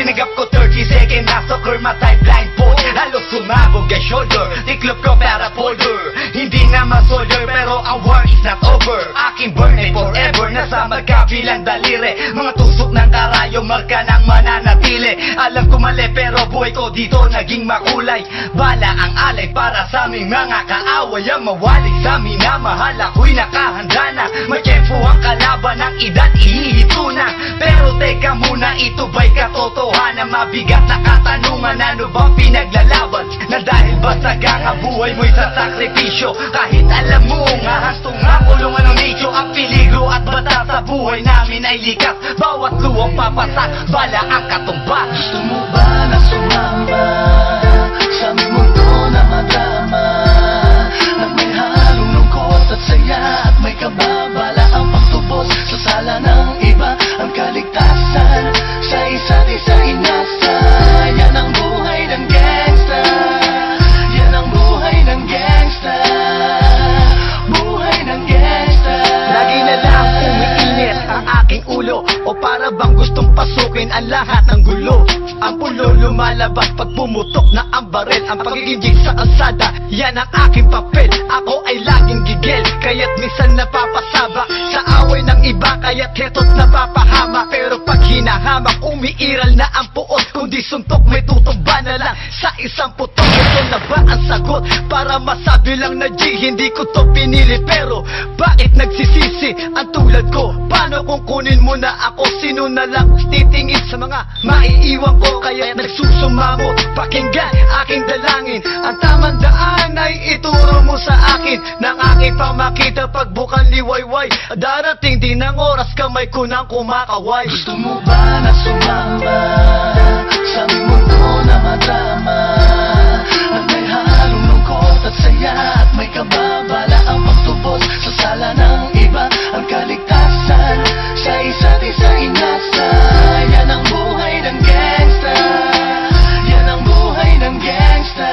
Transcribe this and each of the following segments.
Tinanggap ko 30 second na soccer, matay blindfold. Halos sumabog ang shoulder, tiklop ko para folder. Hindi na masolder pero ang war is not over. Aking burn ay forever, nasa magkabilang daliri. Mga tusok ng karayo, marka ng mananatili. Alam ko mali pero buhay ko dito naging makulay. Bala ang alay para sa aming mga kaaway. Ang mawalik sa minamahal, ako'y nakahanda na. May tempo ang kalaban ng edad, ihihito na. Pero teka muna, ito ba'y katotohanan? Mabigat na katanungan, ano bang pinaglalaban? Na dahil ba sagang ang buhay mo'y sa sakripisyo? Kahit alam mo nga hastong ang kulungan ng nicho. Ang peligro at bata sa buhay namin ay likas. Bawat luwang papasak, bala ang katumba. Gusto mo ba na sumama sa aming mundo na madrama? Nang may halong lungkot at saya at may kababala ang pagtubos sa sala ng iba. Ang kaligtasan sa isa't isa inasa. Yan ang buhay ng gangsta. Yan ang buhay ng gangsta. Buhay ng gangsta. Lagi na lang umiinit ang aking ulo, o para bang gustong pasukin ang lahat ng gulo. Ang pulo lumalabas pag pumutok na ang baril. Ang pagiging jig sa kalsada, yan ang aking papel. Ako ay laging gigil, kaya't minsan napapasaba sa away ng iba, kaya't heto't napapahama. Pero pag hinahamak, umiiral na ang puot. Kundi suntok, may tutumba na lang sa isang putok. Ito na ba ang sagot? Para masabi lang na G, hindi ko to pinili. Pero bakit nagsisisi ang tulad ko? Paano kung kunin mo na ako? Sino na lang titingin sa mga maiiwan ko? Kaya nagsusumamo, pakinggan aking dalangin. Ang tamang daan ay ituro mo sa akin. Nang aking pamakita pagbukan liwayway. Darating din ang oras, kamay ko nang kumakaway. Gusto mo ba na sumama sa aming mundo na madrama? Nang may halong lungkot at saya at may kababala ang pagtubos sa sala ng iba. Ang kaligtasan sa isa't isa inasa. Yan ang buhay ng gangsta. Yan ang buhay ng gangsta.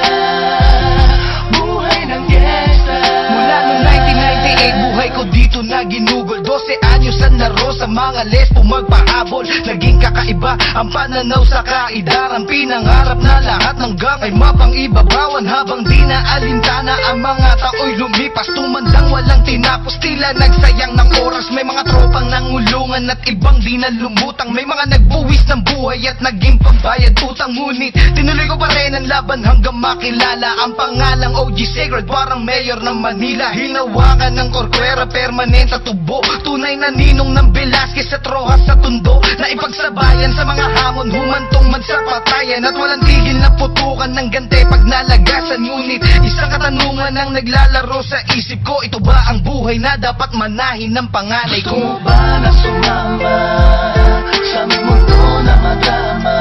Buhay ng gangsta. Mula noong 1998, buhay ko dito na ginugol. 12 anyos ang naro sa mga lesbo magpahabol. Naging kakaiba ang pananaw sa kaidaran. Pinangarap na lahat ng gang ay mapang-ibabawan. Habang di na alintana ang mga tao'y lumipas. Tumandang walang tinapos, tila nagsayang ng oras. May mga tropang nangulungan at ibang di na lumutang. May mga nagbuwis ng buhay at naging pambayad utang. Ngunit tinuloy ko pa rin ang laban hanggang makilala ang pangalang OG Sacred, parang mayor ng Manila. Hinawakan ng korkwera, permanent at tubo. Tunay na ninong ng Velasquez at Rojas sa tundo. Na ipagsabayan sa mga hamon, humantong man sa patayan. At walang tigil na putukan ng gante pag nalagasan. Ngunit isang katanungan ang naglalaro sa isip ko. Ito ba ang buhay na dapat manahin ng panganay Gusto ko? mo ba na sumama sa aming mundo na madrama?